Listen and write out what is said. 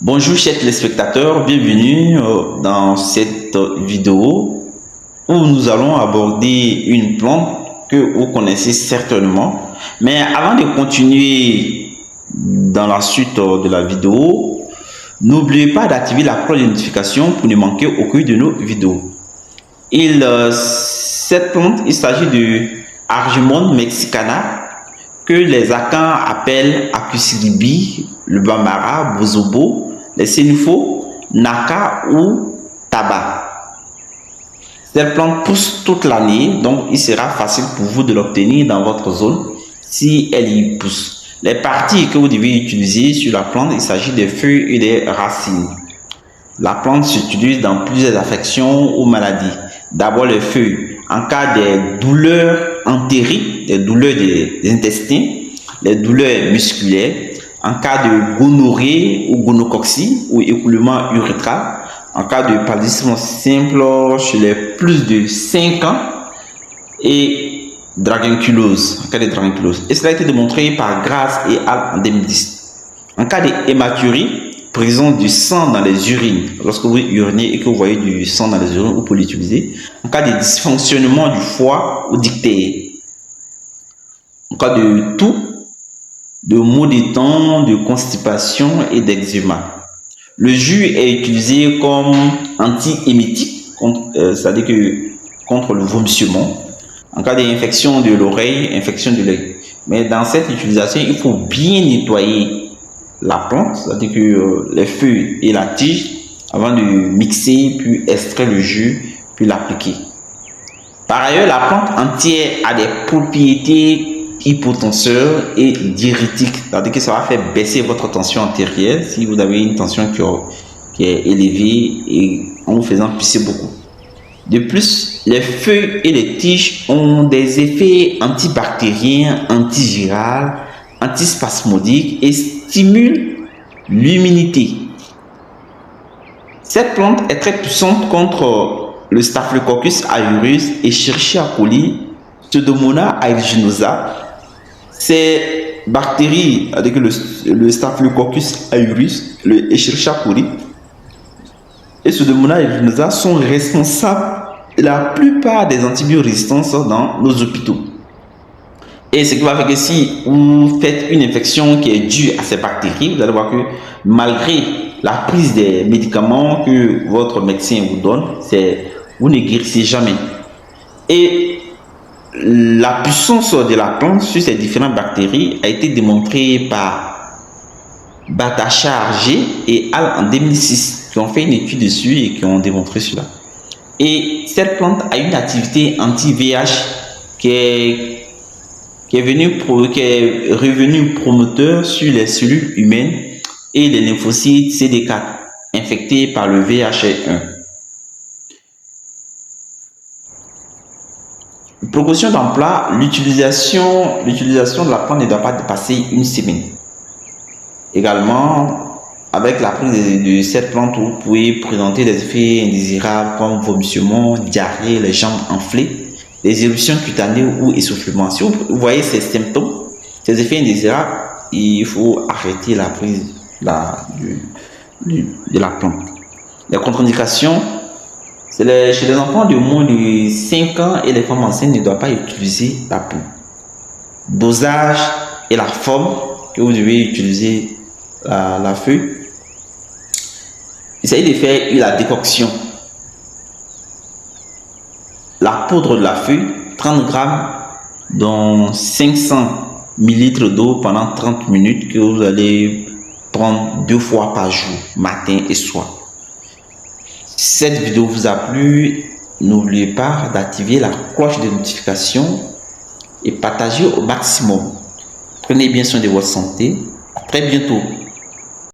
Bonjour chers téléspectateurs, bienvenue dans cette vidéo où nous allons aborder une plante que vous connaissez certainement. Mais avant de continuer dans la suite de la vidéo, n'oubliez pas d'activer la cloche de notification pour ne manquer aucune de nos vidéos. Cette plante, il s'agit de Argemone mexicana, que les Akans appellent Akusiribi, le Bambara, Bozobo, les Sénufo, Naka ou Taba. Cette plante pousse toute l'année, donc il sera facile pour vous de l'obtenir dans votre zone si elle y pousse. Les parties que vous devez utiliser sur la plante, il s'agit des feuilles et des racines. La plante s'utilise dans plusieurs affections ou maladies. D'abord les feuilles, en cas de douleurs entériques, des douleurs des intestins, les douleurs musculaires, en cas de gonorrhée ou gonocoxie ou écoulement urétral, en cas de paludisme simple chez les plus de 5 ans et dragonculose, en cas de dragonculose. Et cela a été démontré par Grace et Al en 2010. En cas d'hématurie, présence du sang dans les urines, lorsque vous urinez et que vous voyez du sang dans les urines, vous pouvez l'utiliser. En cas de dysfonctionnement du foie ou dictée. En cas de toux, de maux de dents, de constipation et d'eczéma. Le jus est utilisé comme anti-émétique, c'est-à-dire que contre le vomissement. En cas d'infection de l'oreille, infection de l'œil. Mais dans cette utilisation, il faut bien nettoyer la plante, c'est-à-dire que les feuilles et la tige, avant de mixer, puis extraire le jus, puis l'appliquer. Par ailleurs, la plante entière a des propriétés hypotenseurs et diurétiques, c'est-à-dire que ça va faire baisser votre tension artérielle si vous avez une tension qui est élevée et en vous faisant pisser beaucoup. De plus, les feuilles et les tiges ont des effets antibactériens, antiviraux, antispasmodiques et stimulent l'immunité. Cette plante est très puissante contre le Staphylococcus aureus, Escherichia coli, Pseudomonas aeruginosa. Ces bactéries, avec le Staphylococcus aureus, le Escherichia coli et Pseudomonas aeruginosa sont responsables de la plupart des antibiorésistances dans nos hôpitaux. Et ce qui va faire que si vous faites une infection qui est due à ces bactéries, vous allez voir que malgré la prise des médicaments que votre médecin vous donne, vous ne guérissez jamais. Et la puissance de la plante sur ces différentes bactéries a été démontrée par Batachar G et Al en 2006, qui ont fait une étude dessus et qui ont démontré cela. Et cette plante a une activité anti-VIH qui est revenu promoteur sur les cellules humaines et les lymphocytes CD4 infectés par le VIH1. Précaution d'emploi, l'utilisation de la plante ne doit pas dépasser une semaine. Également, avec la prise de cette plante, vous pouvez présenter des effets indésirables comme vomissement, diarrhée, les jambes enflées, les éruptions cutanées ou essoufflement. Si vous voyez ces symptômes, ces effets indésirables, il faut arrêter la prise de la plante. Les contre-indications, chez les enfants de moins de 5 ans et les femmes enceintes ne doivent pas utiliser la plante. Dosage et la forme que vous devez utiliser la feuille. Il s'agit de faire la décoction. La poudre de la feuille, 30 grammes dans 500 ml d'eau pendant 30 minutes que vous allez prendre 2 fois par jour, matin et soir. Si cette vidéo vous a plu, n'oubliez pas d'activer la cloche de notification et partagez au maximum. Prenez bien soin de votre santé. À très bientôt.